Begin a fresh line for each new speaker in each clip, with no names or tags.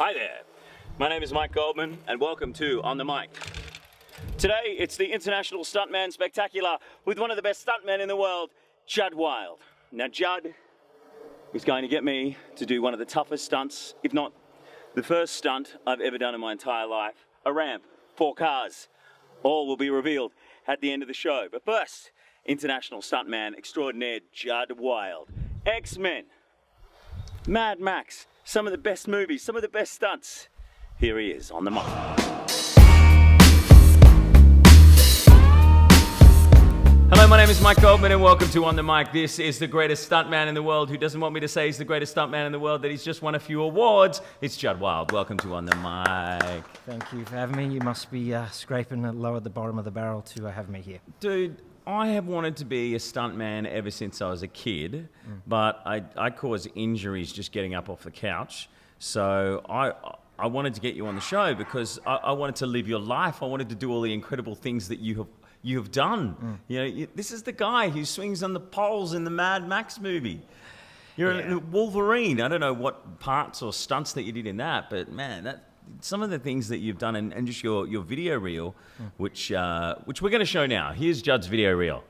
Hi there, my name is Mike Goldman and welcome to On the Mic. Today it's the International Stuntman Spectacular with one of the best stuntmen in the world, Judd Wild. Now Judd is going to get me to do one of the toughest stunts, if not the first stunt I've ever done in my entire life. A ramp, 4 cars. All will be revealed at the end of the show. But first, International Stuntman extraordinaire Judd Wild. X-Men, Mad Max, some of the best movies, some of the best stunts. Here he is on the mic. Hello, my name is Mike Goldman and welcome to On the Mic. This is the greatest stuntman in the world who doesn't want me to say he's the greatest stuntman in the world, that he's just won a few awards. It's Judd Wild. Welcome to On the Mic.
Thank you for having me. You must be scraping low at the bottom of the barrel to have me here.
Dude, I have wanted to be a stuntman ever since I was a kid, but I caused injuries just getting up off the couch. So I wanted to get you on the show because I wanted to live your life. I wanted to do all the incredible things that you have done. You know, this is the guy who swings on the poles in the Mad Max movie. You're a Wolverine. I don't know what parts or stunts that you did in that, but man, some of the things that you've done and just your video reel, which we're going to show now. Here's Judd's video reel.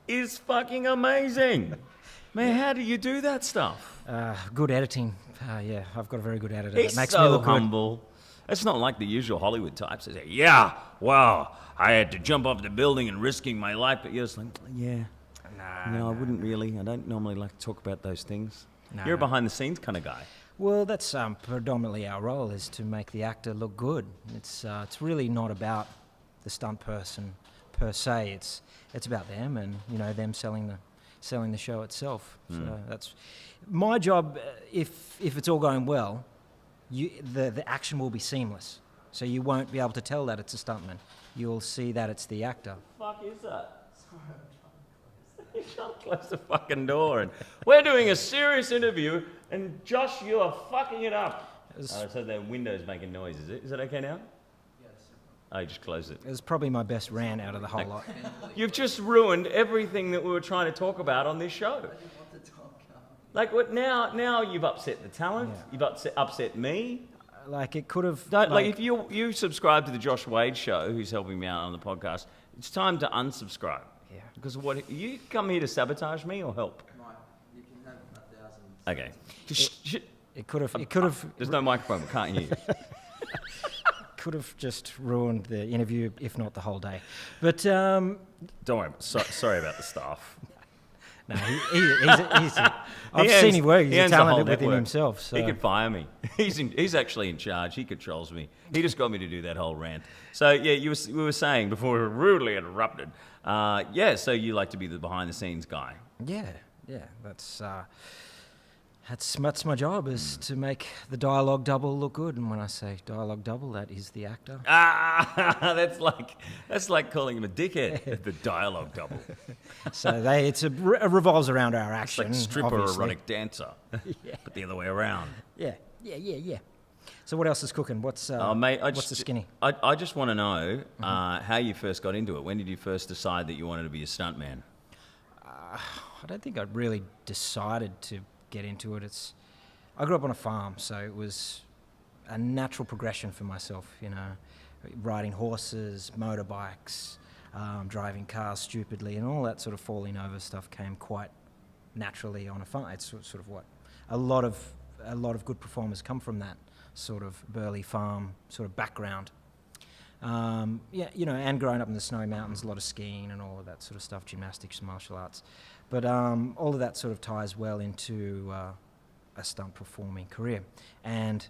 Is fucking amazing. Man, how do you do that stuff?
Good editing. Yeah, I've got a very good editor.
He's
It makes
so
me look
humble. It's not like the usual Hollywood types that say, yeah, wow, I had to jump off the building and risking my life. But you're just like, yeah. No, I wouldn't really. I don't normally like to talk about those things. You're a behind-the-scenes kind of guy.
Well, that's predominantly our role, is to make the actor look good. It's really not about the stunt person per se. It's about them and them selling the show itself. So that's my job. If it's all going well, the action will be seamless. So you won't be able to tell that it's a stuntman. You'll see that it's the actor.
What the fuck is that? Sorry, I'm trying to close the fucking door. And we're doing a serious interview, and Josh, you are fucking it up. So the window's making noise. Is it okay now? I just closed it.
It was probably my best rant out of the whole lot.
You've just ruined everything that we were trying to talk about on this show. Like what now you've upset the talent. Yeah. You've upset me.
Like it could have.
Like if you subscribe to the Josh Wade show, who's helping me out on the podcast, it's time to unsubscribe.
Yeah.
Because what you come here to sabotage me or help?
Mike, you can have 1,000.
Okay.
It could have.
There's no microphone. We can't hear you.
Could have just ruined the interview, if not the whole day. But
don't worry. Sorry about the staff.
No, I've seen him work. He's a talented within himself. So.
He could fire me. He's actually in charge. He controls me. He just got me to do that whole rant. So yeah, we were saying before we were rudely interrupted. So you like to be the behind the scenes guy.
Yeah. That's my job, is to make the dialogue double look good. And when I say dialogue double, that is the actor.
That's like calling him a dickhead. The dialogue double.
So it revolves around our action.
It's like stripper
obviously.
erotic dancer, but the other way around.
Yeah. So what else is cooking? What's the skinny?
I just want to know how you first got into it. When did you first decide that you wanted to be a stuntman?
I don't think I really decided to get into it. I grew up on a farm, so it was a natural progression for myself, riding horses, motorbikes, driving cars stupidly, and all that sort of falling over stuff came quite naturally on a farm. It's sort of what a lot of good performers come from, that sort of burly farm sort of background. And growing up in the snowy mountains, a lot of skiing and all of that sort of stuff, gymnastics, martial arts. But all of that sort of ties well into a stunt performing career. And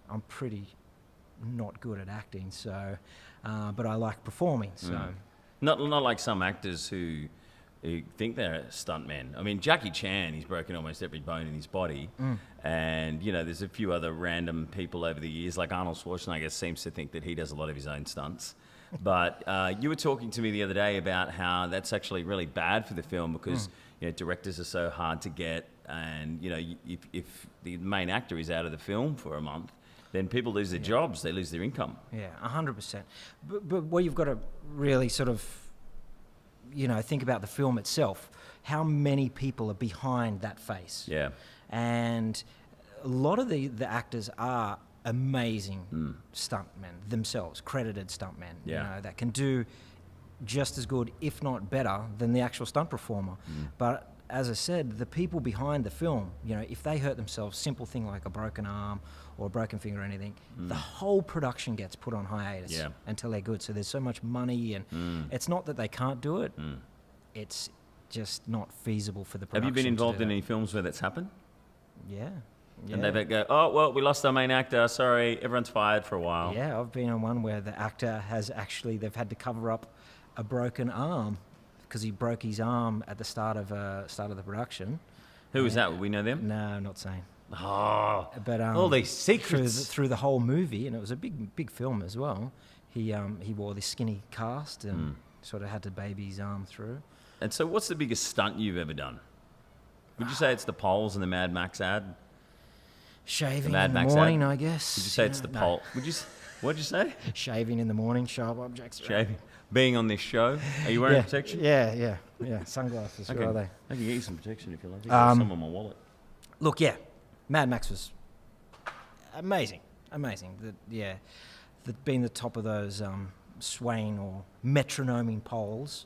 I'm pretty not good at acting. So, but I like performing. So,
Not like some actors who think they're stuntmen. I mean, Jackie Chan, he's broken almost every bone in his body. And, you know, there's a few other random people over the years, like Arnold Schwarzenegger seems to think that he does a lot of his own stunts. But you were talking to me the other day about how that's actually really bad for the film because, you know, directors are so hard to get. And, you know, if the main actor is out of the film for a month, then people lose their jobs, they lose their income.
Yeah, 100%. But what you've got to really sort of, you know, think about the film itself. How many people are behind that face?
Yeah.
And a lot of the actors are amazing stuntmen themselves, credited stuntmen, you know, that can do just as good, if not better, than the actual stunt performer. But as I said, the people behind the film, you know, if they hurt themselves, simple thing like a broken arm or a broken finger or anything, the whole production gets put on hiatus until they're good. So there's so much money, and it's not that they can't do it, it's just not feasible for the production.
Have you been involved in any films where that's happened?
Yeah.
And they go, oh, well, we lost our main actor, sorry, everyone's fired for a while.
Yeah, I've been on one where the actor has actually, they've had to cover up a broken arm because he broke his arm at the start of the production.
Who was that? Would we know them?
No, I'm not saying.
Oh,
but
all these secrets.
Through the whole movie, and it was a big film as well. He wore this skinny cast and sort of had to baby his arm through.
And so what's the biggest stunt you've ever done? Would you say it's the poles in the Mad Max ad?
Shaving in the morning, I guess.
Would you say it's the pole? What'd you say?
Shaving in the morning, sharp objects.
Shaving. Being on this show. Are you wearing protection?
Yeah. Sunglasses. Where are they?
I can get you some protection if you like. Some on my wallet.
Look, Mad Max was amazing. Being the top of those swaying or metronoming poles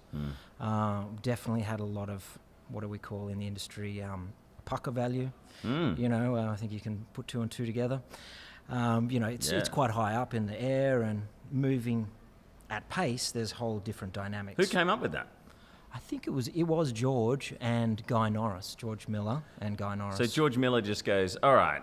definitely had a lot of what do we call in the industry pucker value. You know, I think you can put two and two together. You know, it's quite high up in the air and moving at pace. There's whole different dynamics.
Who came up with that?
I think it was George and Guy Norris, George Miller and Guy Norris.
So George Miller just goes, all right,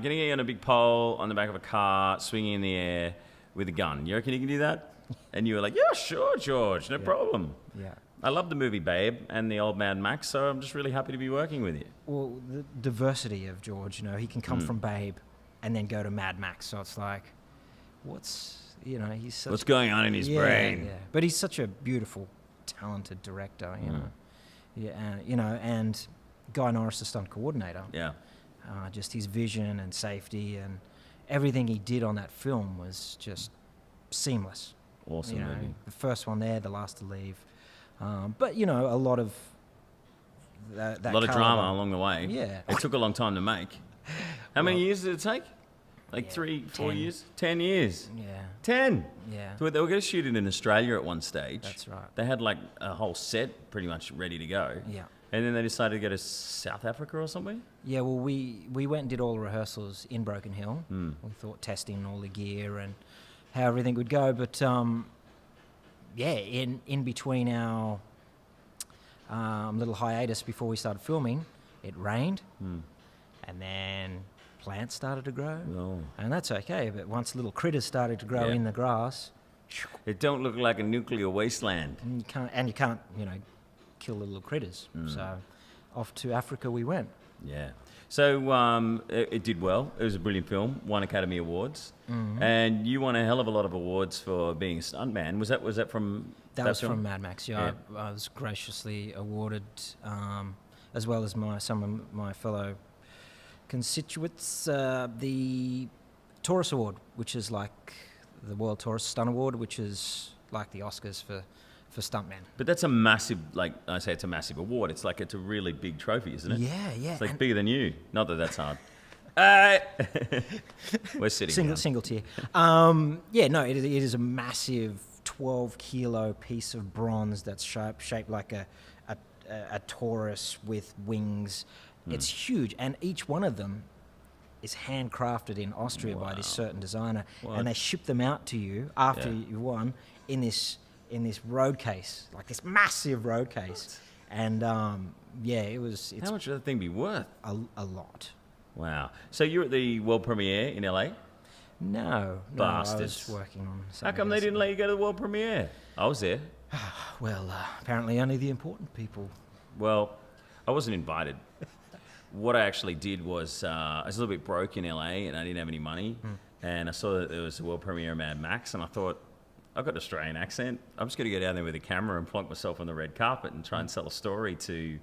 getting you on a big pole on the back of a car, swinging in the air with a gun. You reckon you can do that? And you were like, yeah, sure, George, no problem.
Yeah.
I love the movie Babe and the old Mad Max, so I'm just really happy to be working with you.
Well, the diversity of George, you know, he can come from Babe and then go to Mad Max. So it's like, he's such...
What's going on in his brain?
Yeah, but he's such a beautiful, talented director, you know. Yeah, and Guy Norris, the stunt coordinator.
Yeah.
Just his vision and safety and everything he did on that film was just seamless.
Awesome movie.
The first one there, the last to leave. But, you know, a lot of that
a lot of drama along the way.
Yeah.
It took a long time to make. How many years did it take? Like 3, 4 years? 10 years.
Yeah.
10?
Yeah.
They were going to shoot it in Australia at one stage.
That's right.
They had like a whole set pretty much ready to go.
Yeah.
And then they decided to go to South Africa or somewhere?
Yeah, well, we went and did all the rehearsals in Broken Hill. We thought testing all the gear and how everything would go. But, in between our little hiatus before we started filming, it rained. And then plants started to grow.
Oh.
And that's okay, but once little critters started to grow in the grass...
It don't look like a nuclear wasteland.
And you can't, kill the little critters. So off to Africa we went.
Yeah. So it did well. It was a brilliant film. Won Academy Awards, and you won a hell of a lot of awards for being a stuntman. Was that from
that was
film?
From Mad Max? Yeah. I was graciously awarded, as well as some of my fellow constituents, the Taurus Award, which is like the World Taurus Stunt Award, which is like the Oscars for stuntmen.
But that's a massive, it's a massive award. It's a really big trophy, isn't it?
Yeah.
It's like bigger than you. Not that that's hard. We're sitting down.
Single tier. It is a massive 12-kilo piece of bronze that's shaped like a Taurus with wings. It's huge, and each one of them is handcrafted in Austria by this certain designer, and they ship them out to you after you won in this road case, like this massive road case. And it was.
How much would that thing be worth?
A lot.
Wow. So you're at the world premiere in LA?
No, I
Bastards.
was working on
How
something
come they
else.
didn't let you go to the world premiere? I was there.
Well, apparently only the important people.
Well, I wasn't invited. What I actually did was I was a little bit broke in LA and I didn't have any money. And I saw that there was a world premiere of Mad Max, and I thought, I've got an Australian accent. I'm just going to go down there with a camera and plonk myself on the red carpet and try and sell a story to.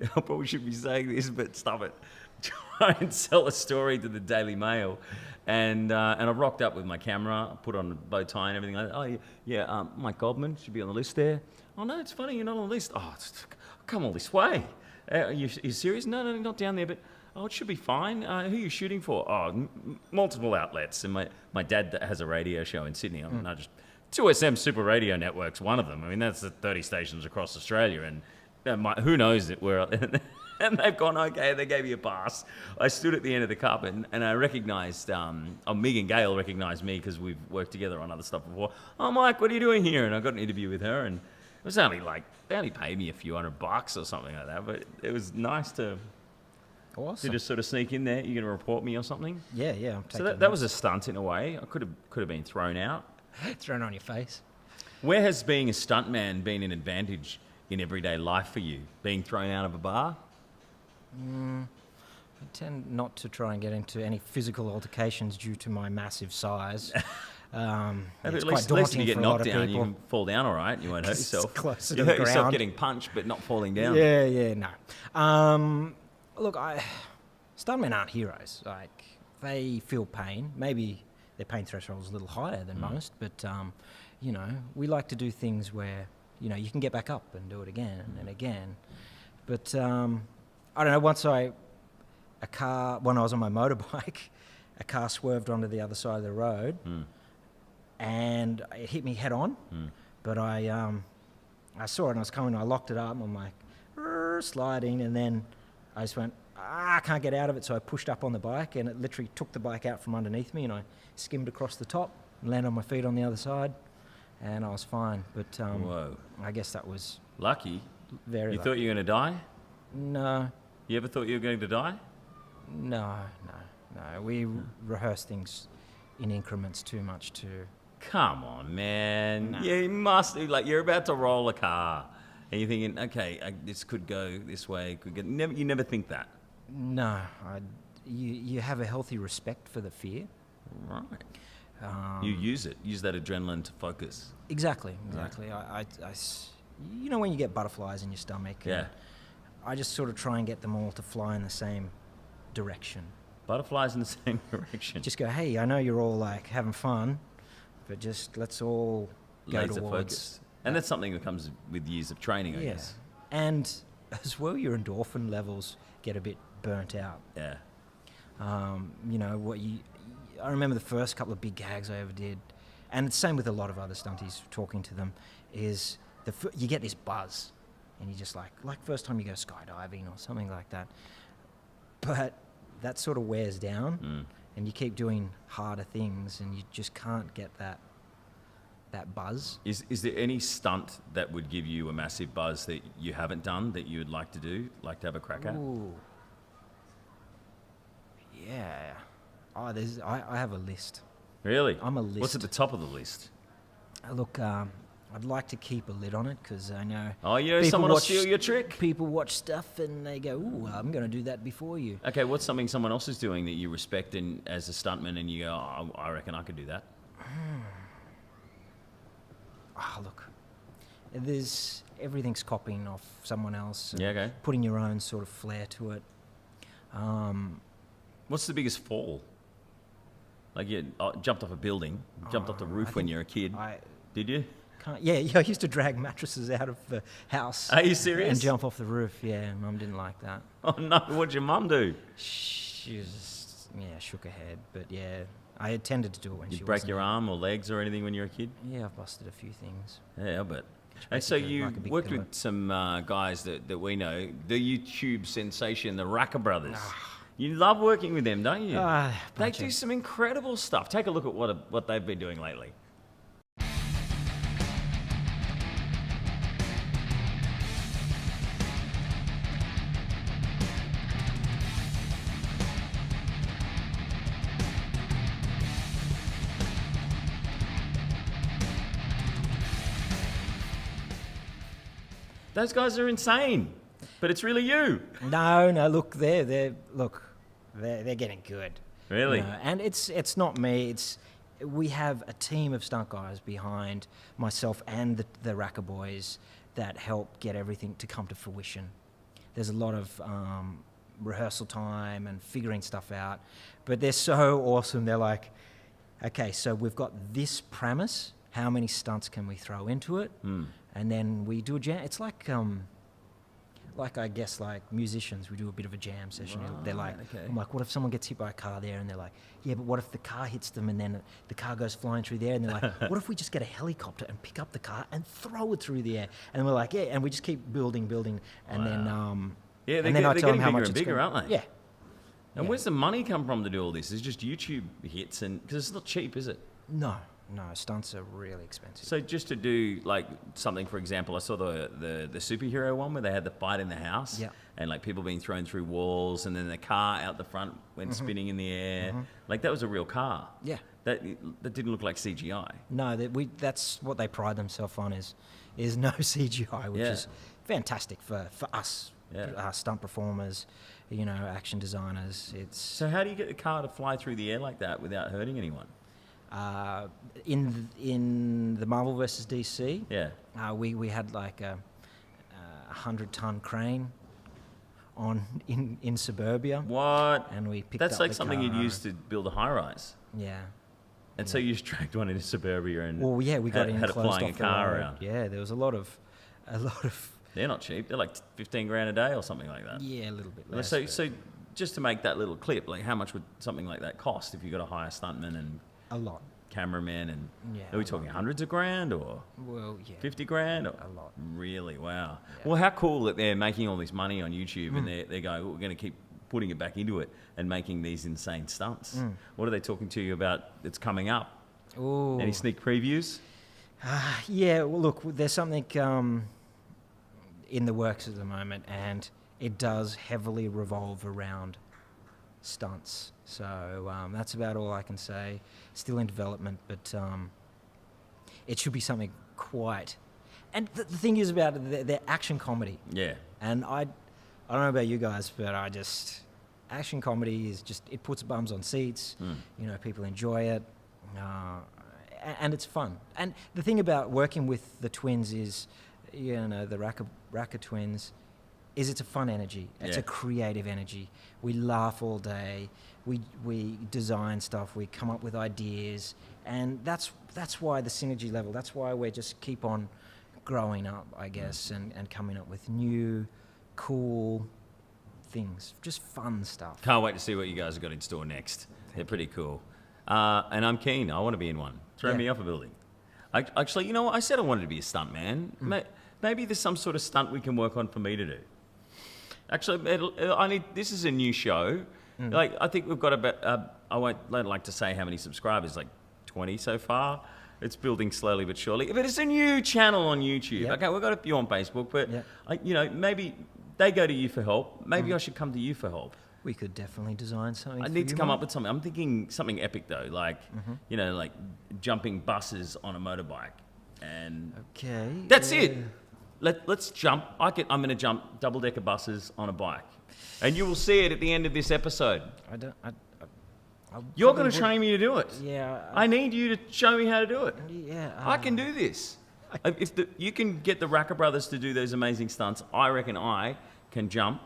I probably shouldn't be saying this, but stop it. Try and sell a story to the Daily Mail. And I rocked up with my camera, put on a bow tie and everything like that. Oh, yeah, Mike Goldman should be on the list there. Oh, no, it's funny, you're not on the list. Oh, I've come all this way. Are you serious? No, not down there, but oh, it should be fine. Who are you shooting for? Oh, multiple outlets. And my dad has a radio show in Sydney. I mean, I just 2SM Super Radio Network's one of them. I mean, that's the 30 stations across Australia, and who knows it where. And they've gone, okay, they gave me a pass. I stood at the end of the carpet and I recognised, Megan Gale recognised me because we've worked together on other stuff before. Oh, Mike, what are you doing here? And I got an interview with her, and it was only like, they only paid me a few $100 or something like that, but it was nice to
Awesome.
just sort of sneak in there. You're going to report me or something?
Yeah, I'm
So
taking
that was a stunt in a way. I could have been thrown out.
thrown on your face.
Where has being a stuntman been an advantage in everyday life for you? Being thrown out of a bar?
I tend not to try and get into any physical altercations due to my massive size. It's
At
quite
least
daunting
you get
for a lot
knocked
of
down, you
people.
can fall down all right. You won't hurt
It's
yourself.
closer
You
to the
hurt yourself
ground.
getting punched, but not falling down.
No. Look, stuntmen aren't heroes. Like, they feel pain. Maybe their pain threshold is a little higher than most, but we like to do things where you can get back up and do it again and again. But I don't know. When I was on my motorbike, a car swerved onto the other side of the road, and it hit me head on. But I saw it and I was coming. I locked it up. I'm like sliding, and then I just went, I can't get out of it. So I pushed up on the bike, and it literally took the bike out from underneath me, and I skimmed across the top and landed on my feet on the other side, and I was fine. But
Whoa.
I guess that was
Lucky.
very.
You
lucky.
thought you were going to die?
No.
You ever thought you were going to die?
No. We rehearse things in increments too much to.
Come on, man.
No.
You must. Like, you're about to roll a car, and you're thinking, okay, this could go this way. You never think that.
No. You have a healthy respect for the fear.
Right. You use it. Use that adrenaline to focus.
Exactly. When you get butterflies in your stomach.
Yeah.
I just sort of try and get them all to fly in the same direction.
Butterflies in the same direction.
Just go, hey, I know you're all like having fun, but just let's all go
Laser
towards.
focus. And that's something that comes with years of training, I guess.
And as well, your endorphin levels get a bit burnt out.
Yeah.
I remember the first couple of big gags I ever did, and it's the same with a lot of other stunties, talking to them, is you get this buzz, and you just like first time you go skydiving or something like that. But that sort of wears down, and you keep doing harder things, and you just can't get that buzz.
Is there any stunt that would give you a massive buzz that you haven't done that you would like to do, like to have a crack at?
Ooh. Yeah. I have a list.
Really?
I'm a list.
What's at the top of the list?
Look, I'd like to keep a lid on it because I know.
Oh,
people
someone will
watch-
steal your trick?
People watch stuff and they go, "Ooh, I'm going to do that before you."
Okay, what's something someone else is doing that you respect as a stuntman and you go, oh, I reckon I could do that?
Look, everything's copying off someone else. and
Yeah, okay.
Putting your own sort of flair to it.
What's the biggest fall? Like you jumped off a building, jumped off the roof when you were a kid. Did you?
Yeah, I used to drag mattresses out of the house.
Are you serious?
And jump off the roof. Yeah, Mum didn't like that.
Oh no, what'd your mum do?
She just, shook her head. But yeah, I intended to do it when
You
she
break
wasn't
your
there.
arm or legs or anything when you were a kid?
Yeah, I've busted a few things.
Yeah, I bet. And so
basically
you
like a big
worked
pillow.
with some guys that we know, the YouTube sensation, the Racker Brothers. You love working with them, don't you? They
bunch
do
of-
some incredible stuff. Take a look at what they've been doing lately. Those guys are insane. But it's really you.
No, look, they're getting good.
Really?
You know, and it's not me. We have a team of stunt guys behind myself and the Racker boys that help get everything to come to fruition. There's a lot of rehearsal time and figuring stuff out, but they're so awesome. They're like, okay, so we've got this premise. How many stunts can we throw into it? And then we do a jam. It's like I guess like musicians, we do a bit of a jam session.
Right,
They're like,
okay.
I'm like, what if someone gets hit by a car there? And they're like, yeah, but what if the car hits them and then the car goes flying through the air? And they're like, what if we just get a helicopter and pick up the car and throw it through the air? And we're like, yeah, and we just keep building, and then
Yeah,
and then I
they're
tell them
getting
how
bigger
much
and
it's
bigger,
gonna-
aren't they?
Yeah.
And
Yeah.
where's the money come from to do all this? It's just YouTube hits, and because it's not cheap, is it?
No, stunts are really expensive.
So just to do like something, for example, I saw the superhero one where they had the fight in the house,
Yeah.
and like people being thrown through walls, and then the car out the front went spinning in the air. Like that was a real car.
Yeah.
That didn't look like CGI.
No, that's what they pride themselves on is no CGI, which
Yeah.
is fantastic for us,
Yeah.
stunt performers, you know, action designers. It's
So how do you get the car to fly through the air like that without hurting anyone?
in the Marvel vs. DC.
Yeah.
We had like a 100-ton crane in suburbia,
What?
and we picked
That's
up
like
the
something you'd
car.
use to build a high rise.
Yeah.
And so you just dragged one into suburbia and
Well, yeah, we got
had,
in
had it
closed
flying
off
a
the
car
road.
around.
Yeah, there was a lot of.
They're not cheap. They're like 15 grand a day or something like that.
Yeah, a little bit
Well,
less.
So,
but
so just to make that little clip, like how much would something like that cost if you got to hire stuntmen and
a lot.
cameramen and
Yeah,
are we
a
talking
lot.
hundreds of grand or
Well, yeah.
50 grand? Or?
A lot.
Really? Wow.
Yeah.
Well, how cool that they're making all this money on YouTube and they're going, we're going to keep putting it back into it and making these insane stunts. What are they talking to you about that's coming up?
Ooh.
Any sneak previews?
Yeah, well, look, there's something in the works at the moment, and it does heavily revolve around stunts. So that's about all I can say. Still in development, but it should be something quite... And the thing is about it, they're action comedy.
Yeah.
And I don't know about you guys, but action comedy is just, it puts bums on seats. You know, people enjoy it. And it's fun. And the thing about working with the twins is, you know, the Racker twins, is it's a fun energy. It's
Yeah.
a creative energy. We laugh all day. We design stuff. We come up with ideas. And that's why the synergy level, that's why we just keep on growing up, I guess, and coming up with new, cool things. Just fun stuff.
Can't wait to see what you guys have got in store next. They're pretty cool. And I'm keen. I want to be in one. Throw
Yeah.
me off a building. Actually, you know what? I said I wanted to be a stunt man. Maybe there's some sort of stunt we can work on for me to do. Actually, this is a new show. Like, I think we've got about, I don't like to say how many subscribers, like 20 so far. It's building slowly but surely. But it's a new channel on YouTube.
Yep.
Okay, we've got a few on Facebook, but,
Yep.
maybe they go to you for help. Maybe I should come to you for help.
We could definitely design something.
I
for
need to
you,
come
Mike.
up with something. I'm thinking something epic though, like like jumping buses on a motorbike, and
Okay.
that's it. Let's jump. I'm going to jump double-decker buses on a bike, and you will see it at the end of this episode. You're going to train me to do it.
Yeah.
I need you to show me how to do it.
Yeah.
I can do this. If you can get the Racker brothers to do those amazing stunts, I reckon I can jump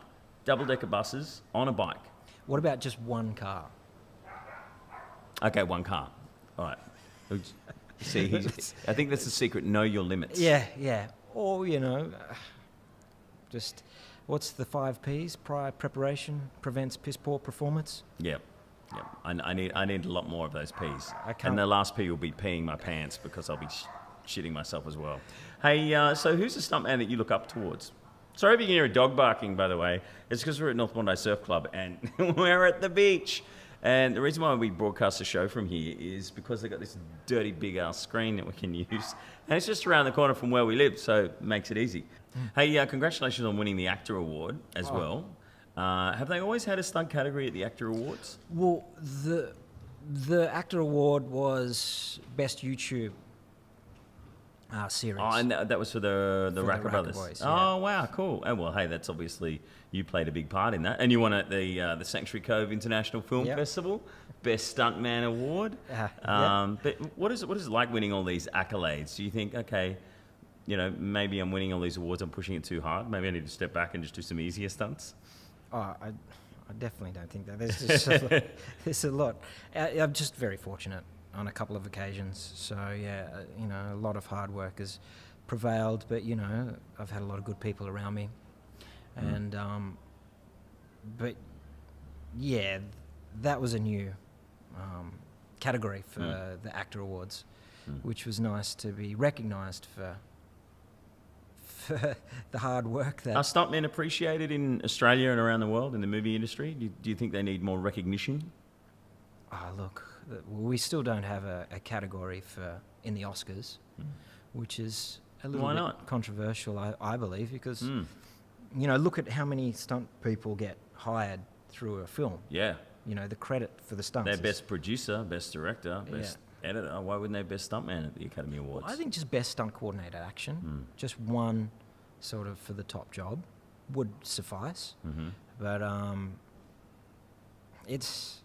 double-decker buses on a bike.
What about just one car?
Okay, one car. All right. See, I think that's the secret. Know your limits.
Yeah. Or, you know, just what's the 5 Ps? Prior preparation prevents piss poor performance.
Yep. I need a lot more of those Ps.
I can't-
And the last P will be peeing my pants because I'll be shitting myself as well. Hey, so who's the stuntman that you look up towards? Sorry if you can hear a dog barking, by the way. It's because we're at North Bondi Surf Club and we're at the beach. And the reason why we broadcast the show from here is because they've got this dirty big ass screen that we can use. And it's just around the corner from where we live, so it makes it easy. Hey, congratulations on winning the Actor Award as well. Have they always had a stunt category at the Actor Awards?
Well, the Actor Award was Best YouTube. series.
Oh, and that was for the Racker Brothers.
Boys,
Oh, wow, cool. Oh, well, hey, that's obviously, you played a big part in that. And you won at the Sanctuary Cove International Film Festival, Best Stuntman Award. But what is it like winning all these accolades? Do you think, okay, you know, maybe I'm winning all these awards, I'm pushing it too hard. Maybe I need to step back and just do some easier stunts.
Oh, I definitely don't think that. There's just there's a lot. I'm just very fortunate on a couple of occasions. So yeah, you know, a lot of hard work has prevailed, but you know, I've had a lot of good people around me, and but yeah, that was a new category for the Actor Awards, which was nice to be recognised for the hard work that...
Are stuntmen appreciated in Australia and around the world in the movie industry? Do you think they need more recognition?
Oh, look, we still don't have a category in the Oscars, which is a little
Why
bit
not?
controversial, I believe, because, you know, look at how many stunt people get hired through a film.
Yeah.
You know, the credit for the stunts.
They're
is-
best producer, best director, best editor. Why wouldn't they be best stuntman at the Academy Awards?
I think just best stunt coordinator action, just one sort of for the top job would suffice. But it's...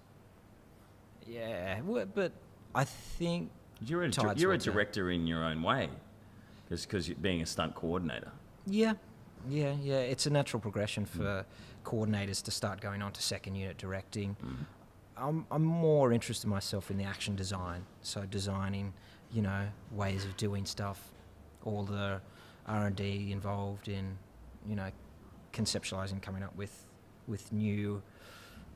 Yeah, but I think...
You're a
tides
you're a
will turn.
director in your own way, because being a stunt coordinator.
Yeah. It's a natural progression for coordinators to start going on to second unit directing. I'm more interested myself in the action design, so designing, you know, ways of doing stuff, all the R&D involved in, you know, conceptualizing, coming up with new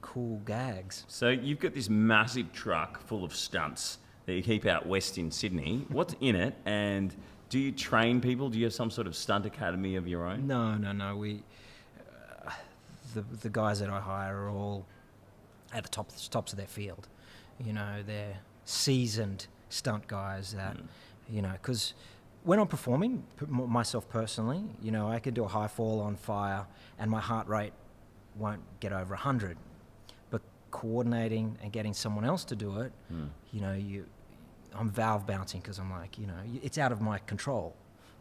cool gags.
So you've got this massive truck full of stunts that you keep out west in Sydney. What's in it, and do you train people? Do you have some sort of stunt academy of your own?
No. We, the guys that I hire are all at the tops of their field. You know, they're seasoned stunt guys that, you know, because when I'm performing, myself personally, you know, I could do a high fall on fire and my heart rate won't get over 100. But coordinating and getting someone else to do it, you know, I'm valve bouncing because I'm like, you know, it's out of my control.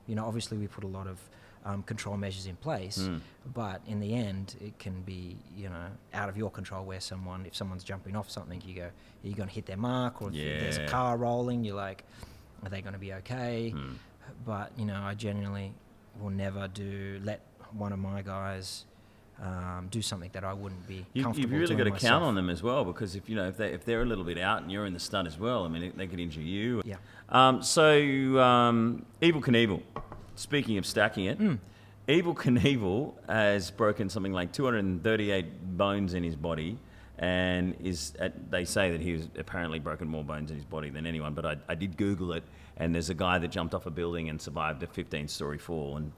You know, obviously we put a lot of control measures in place, but in the end it can be, you know, out of your control where if someone's jumping off something, you go, are you going to hit their mark? Or if there's a car rolling, you're like, are they going to be okay? But, you know, I genuinely will never let one of my guys do something that I wouldn't be comfortable
You've really
doing
got to
myself.
count on them as well, because if they're a little bit out and you're in the stunt as well, I mean, they could injure you.
Yeah.
So Evel Knievel, speaking of stacking it, Evel Knievel has broken something like 238 bones in his body, and they say that he's apparently broken more bones in his body than anyone, but I did Google it, and there's a guy that jumped off a building and survived a 15-story fall and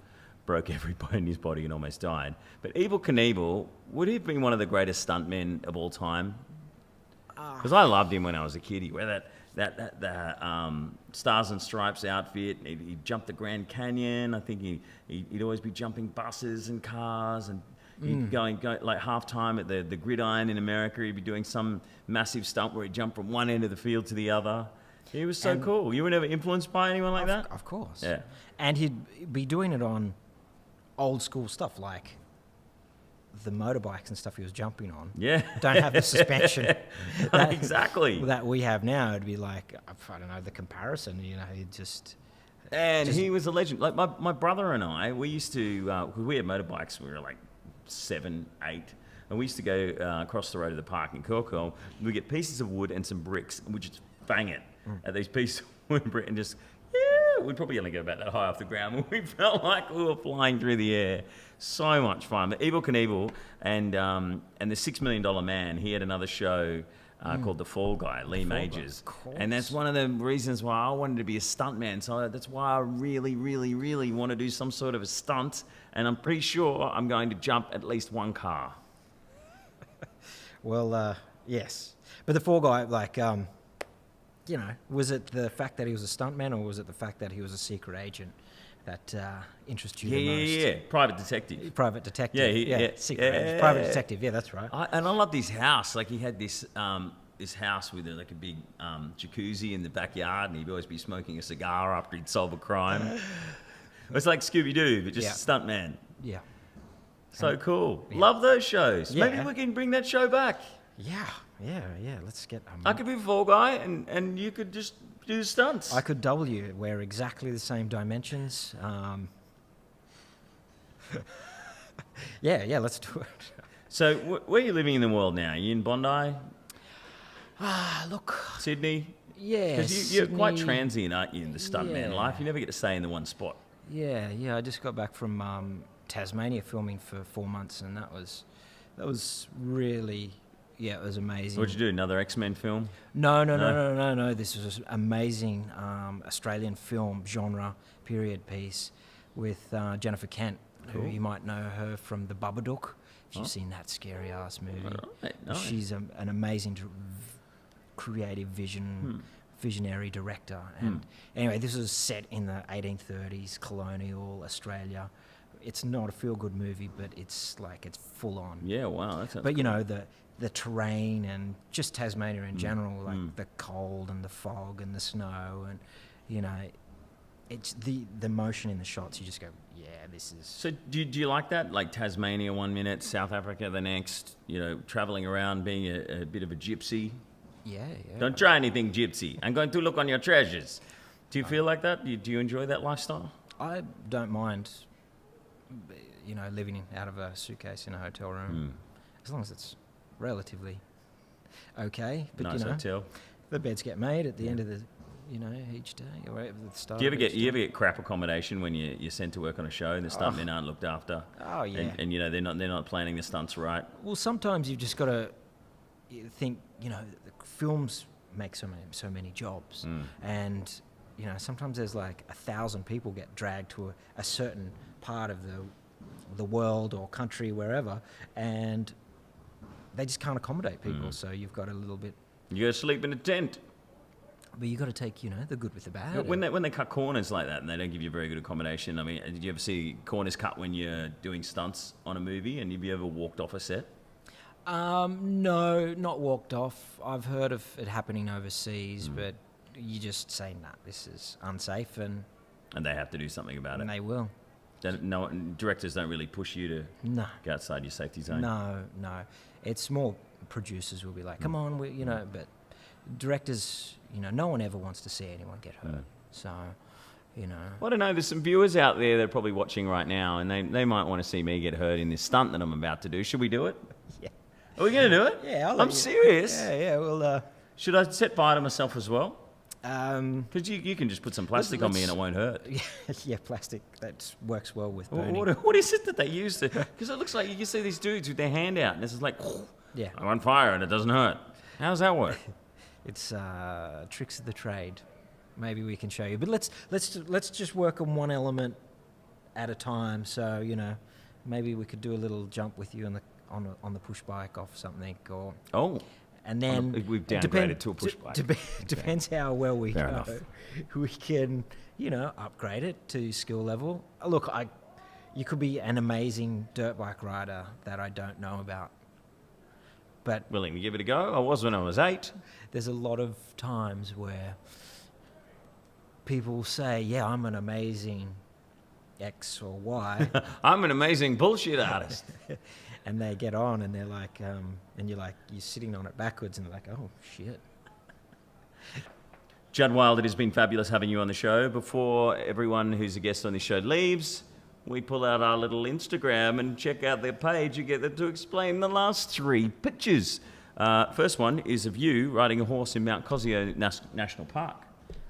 broke every bone in his body and almost died. But Evel Knievel, would he have been one of the greatest stuntmen of all time? Because I loved him when I was a kid. He wore that Stars and Stripes outfit. He'd jump the Grand Canyon. I think he'd always be jumping buses and cars, and he'd go like halftime at the Gridiron in America. He'd be doing some massive stunt where he'd jump from one end of the field to the other. He was so cool. You were never influenced by anyone like that?
Of course.
Yeah. And
he'd be doing it on old school stuff, like the motorbikes and stuff he was jumping on.
Yeah.
Don't have the suspension.
Exactly.
That we have now. It'd be like, I don't know, the comparison, you know, he'd just...
And he was a legend. Like my brother and I, we used to, cause we had motorbikes, we were like 7, 8, and we used to go across the road to the park in Corco. We'd get pieces of wood and some bricks, and we'd just bang it at these pieces of wood and brick and just, we'd probably only go about that high off the ground, but we felt like we were flying through the air. So much fun. But Evel Knievel and the $6 Million Man, he had another show called The Fall Guy, Lee Majors. And that's one of the reasons why I wanted to be a stuntman. So that's why I really, really, really want to do some sort of a stunt. And I'm pretty sure I'm going to jump at least one car.
Well, yes. But The Fall Guy, like... you know, was it the fact that he was a stuntman, or was it the fact that he was a secret agent that interested you the most?
Yeah. Private detective.
Private detective. Secret agent. Private detective. Yeah, that's right.
And I loved his house. Like he had this
this house with like a big jacuzzi in the backyard, and he'd always be smoking a cigar after he'd solve a crime. It's like Scooby-Doo, but just stuntman.
Yeah.
So cool. Love those shows.
Yeah.
Maybe we can bring that show back.
Yeah. Let's get.
I could be the fall guy, and you could just do the stunts.
I could double you. We're exactly the same dimensions. Yeah. Let's do it.
So, where are you living in the world now? Are you in Bondi?
Look.
Sydney?
Yeah.
Because you're quite transient, aren't you, in the stuntman
Yeah.
life? You never get to stay in the one spot.
Yeah. I just got back from Tasmania filming for 4 months, and that was really, it was amazing.
What'd you do? Another X-Men film?
No. This was an amazing Australian film genre period piece with Jennifer Kent, who you might know her from The Babadook. If you've seen that scary ass movie,
Nice.
She's an amazing creative visionary director. And anyway, this was set in the 1830s, colonial Australia. It's not a feel-good movie, but it's full on.
Yeah, wow. That sounds
But the terrain and just Tasmania in general, like the cold and the fog and the snow, and it's the motion in the shots. You just go, yeah, this is.
So do you like that? Like Tasmania 1 minute, South Africa the next, travelling around, being a bit of a gypsy?
Yeah.
Don't try anything gypsy. I'm going to look on your treasures. Do you feel like that? Do you enjoy that lifestyle?
I don't mind, living out of a suitcase in a hotel room, as long as it's relatively okay. But
Nice hotel.
the beds get made at the end of the, each day or at the start.
Do you ever
of
get
each day.
crap accommodation when you're sent to work on a show and the stuntmen aren't looked after?
Oh yeah.
And they're not planning the stunts right.
Well, sometimes you've just got to think, the films make so many jobs, and sometimes there's like 1,000 people get dragged to a certain part of the world or country, wherever, and they just can't accommodate people. So you've got a little bit.
You got to sleep in a tent.
But you got to take, the good with the bad.
When they cut corners like that and they don't give you very good accommodation, I mean, did you ever see corners cut when you're doing stunts on a movie, and have you ever walked off a set?
No, not walked off. I've heard of it happening overseas, but you just say, nah, this is unsafe, and
they have to do something about it.
they will.
No, directors don't really push you to
No.
go outside your safety zone.
No. It's more producers will be like, come on, but directors, no one ever wants to see anyone get hurt. So,
Well, I don't know, there's some viewers out there that are probably watching right now, and they might want to see me get hurt in this stunt that I'm about to do. Should we do it?
Yeah.
Are we going to do it?
Yeah,
I'm serious.
Yeah, well,
Should I set fire to myself as well?
Because
you can just put some plastic on me and it won't hurt.
yeah, plastic, that works well with
What,
burning.
what is it that they use? Because it looks like you can see these dudes with their hand out, and this is like,
Yeah.
I'm on fire and it doesn't hurt. How does that work?
It's tricks of the trade. Maybe we can show you, but let's just work on one element at a time. So maybe we could do a little jump with you on the push bike off something, or and then
we've downgraded to a push bike.
Depends how well we
Fair
go.
enough.
We can upgrade it to skill level. Look, you could be an amazing dirt bike rider that I don't know about. But
Willing to give it a go? I was when I was 8.
there's a lot of times where people say, yeah, I'm an amazing X or Y.
I'm an amazing bullshit artist.
And they get on and they're like, and you're sitting on it backwards and they're like, oh, shit.
Judd Wild, it has been fabulous having you on the show. Before everyone who's a guest on this show leaves, we pull out our little Instagram and check out their page. You get them to explain the last 3 pictures. First one is of you riding a horse in Mount Cosio National Park.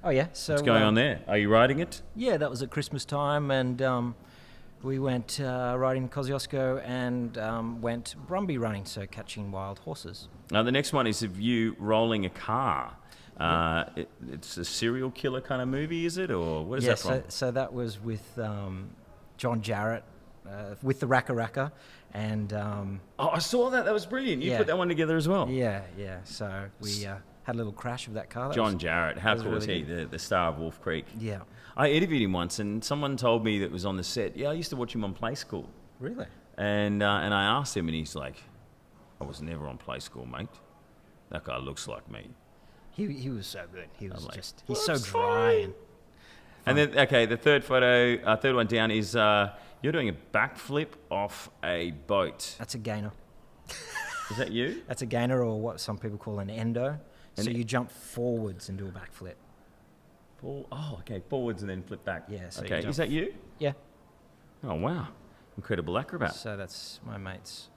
Oh, yeah. So
What's going on there? Are you riding it?
Yeah, that was at Christmas time, and we went riding Kosciuszko and went Brumby running, so catching wild horses.
Now, the next one is of you rolling a car. It's a serial killer kind of movie, is it? Or what is that from?
So that was with John Jarrett, with the Raka Raka, and
I saw that. That was brilliant. You put that one together as well.
yeah. So we had a little crash of that car.
John Jarrett, how
was
cool is
really
he? The star of Wolf Creek.
Yeah.
I interviewed him once, and someone told me that was on the set. Yeah, I used to watch him on Play School.
Really?
And I asked him, and he's like, I was never on Play School, mate. that guy looks like me.
He was so good. He was
like,
just, he's so dry.
And then, okay, the third photo, third one down is you're doing a backflip off a boat.
That's a gainer.
Is that you?
That's a gainer, or what some people call an endo. So
An-
you jump forwards and do a backflip.
Oh, okay, forwards and then flip back.
Yeah, so you
okay,
jump-
is that you?
Yeah.
Oh, wow. Incredible acrobat.
So that's my mate's.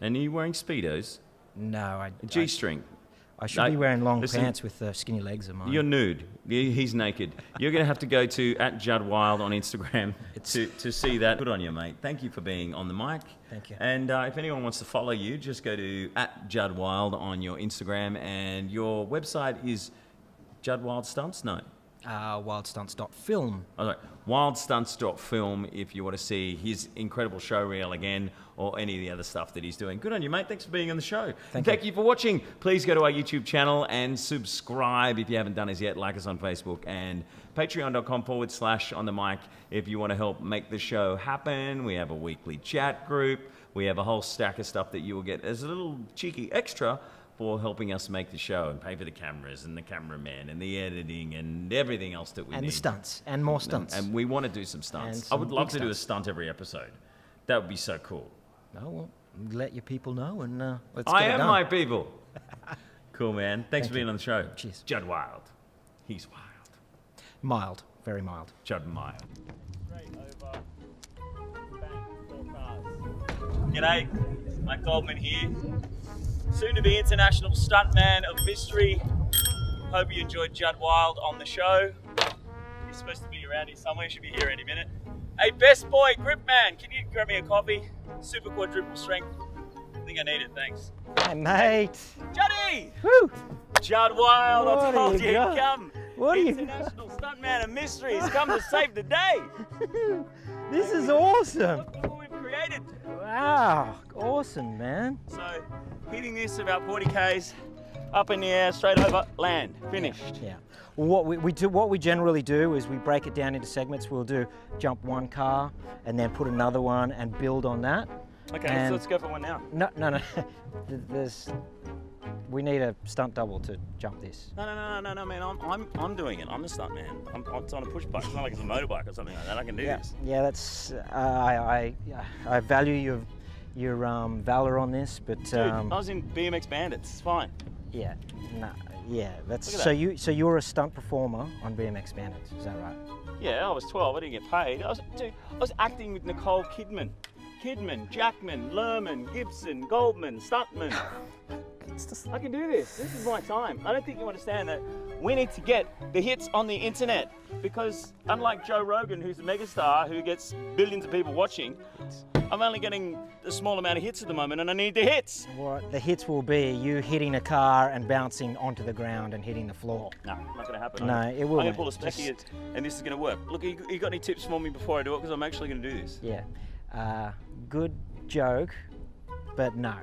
And are you wearing Speedos?
No,
A G-string?
I should be wearing long
listen,
pants with the skinny legs of mine.
You're nude. He's naked. You're going to have to go to @JuddWild on Instagram to see that. Good on you, mate. Thank you for being on the mic.
Thank you.
And if anyone wants to follow you, just go to @JuddWild on your Instagram. And your website is Judd Wild Stunts? No.
Wildstunts.film.
Oh, sorry. Wildstunts.film if you want to see his incredible show reel again or any of the other stuff that he's doing. Good on you, mate. Thanks for being on the show. Thank you for watching. Please go to our YouTube channel and subscribe if you haven't done as yet. Like us on Facebook and patreon.com/on the mic if you want to help make the show happen. We have a weekly chat group. We have a whole stack of stuff that you will get as a little cheeky extra for helping us make the show and pay for the cameras and the cameraman and the editing and everything else that we need.
And the stunts. And more stunts.
And we want to do some stunts.
And
I
some
would love
big
to do a
stunts.
stunt every episode. That would be so cool.
Oh, well, let your people know and let's
I
get it
am
done.
my people. Cool, man. Thanks for being on the show.
Cheers.
Judd Wild. He's wild.
Mild. Very mild.
Judd Mild.
Straight over. Bang. 4 cars. G'day. Mike Goldman here. Soon to be international stuntman of mystery. Hope you enjoyed Judd Wild on the show. He's supposed to be around here somewhere. Should be here any minute. Hey, best boy, Grip Man, can you grab me a coffee? Super quadruple strength. I think I need it, thanks.
Hey, mate.
Juddy!
Woo!
Judd Wild,
What
I
do
told
you
you
got?
he'd come.
What do you
International stuntman of mystery. He's come to save the day.
This is awesome.
Look what we've created.
Wow. Awesome, man.
So, hitting this about 40 Ks, up in the air, straight over, land, finished.
Yeah. Well, what we generally do is we break it down into segments. We'll do jump one car and then put another one and build on that.
Okay,
And-
so let's go for one now.
No. We need a stunt double to jump this.
No, man. I'm doing it. I'm the stunt man. I'm on a push bike. It's not like it's a motorbike or something like that. I can do this.
Yeah, that's I value your valor on this, but
Dude, I was in BMX Bandits. It's fine.
yeah, that's
Look at
so
that.
you're a stunt performer on BMX Bandits, is that right?
Yeah, I was 12. I didn't get paid. I was acting with Nicole Kidman, Jackman, Lerman, Gibson, Goldman, Stuntman. I can do this. This is my time. I don't think you understand that we need to get the hits on the internet because unlike Joe Rogan, who's a megastar who gets billions of people watching, I'm only getting a small amount of hits at the moment and I need the hits.
Well, the hits will be you hitting a car and bouncing onto the ground and hitting the floor.
No, not going to happen.
No, it will.
I'm going to pull a specky and this is going to work. Look, you got any tips for me before I do it? Because I'm actually going to do this.
Yeah, good joke, but no,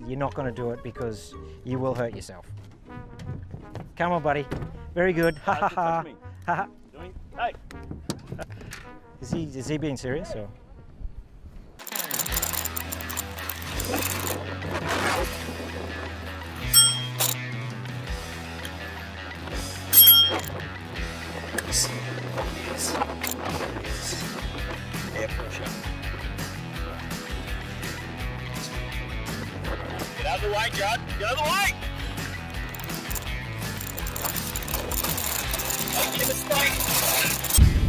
you're not going to do it because you will hurt yourself. Come on, buddy. Very good. Ha ha ha.
Touch me.
Ha ha.
Hey.
Is he being serious or?
Air pressure. Get out of the way, Judd. Get out of the way! Make your mistake.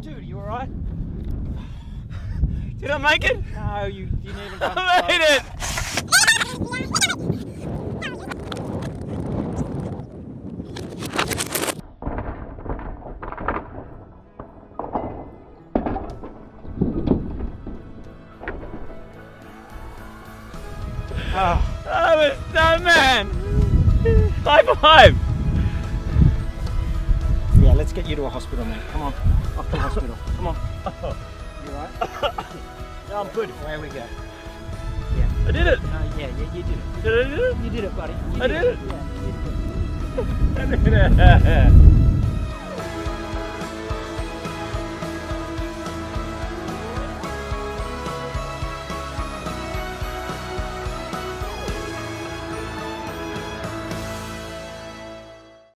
Dude, you alright?
Did I make it?
No, you didn't even come
I made it! I'm a stuntman! High five!
Yeah, let's get you to a hospital, mate. Come on, off to the hospital. Come on. You alright?
Yeah, I'm good.
Away we go. Yeah.
I did it!
Yeah, you did it.
Did I do it?
You did it, buddy. You
I did it?
Yeah, you did it.
I did it!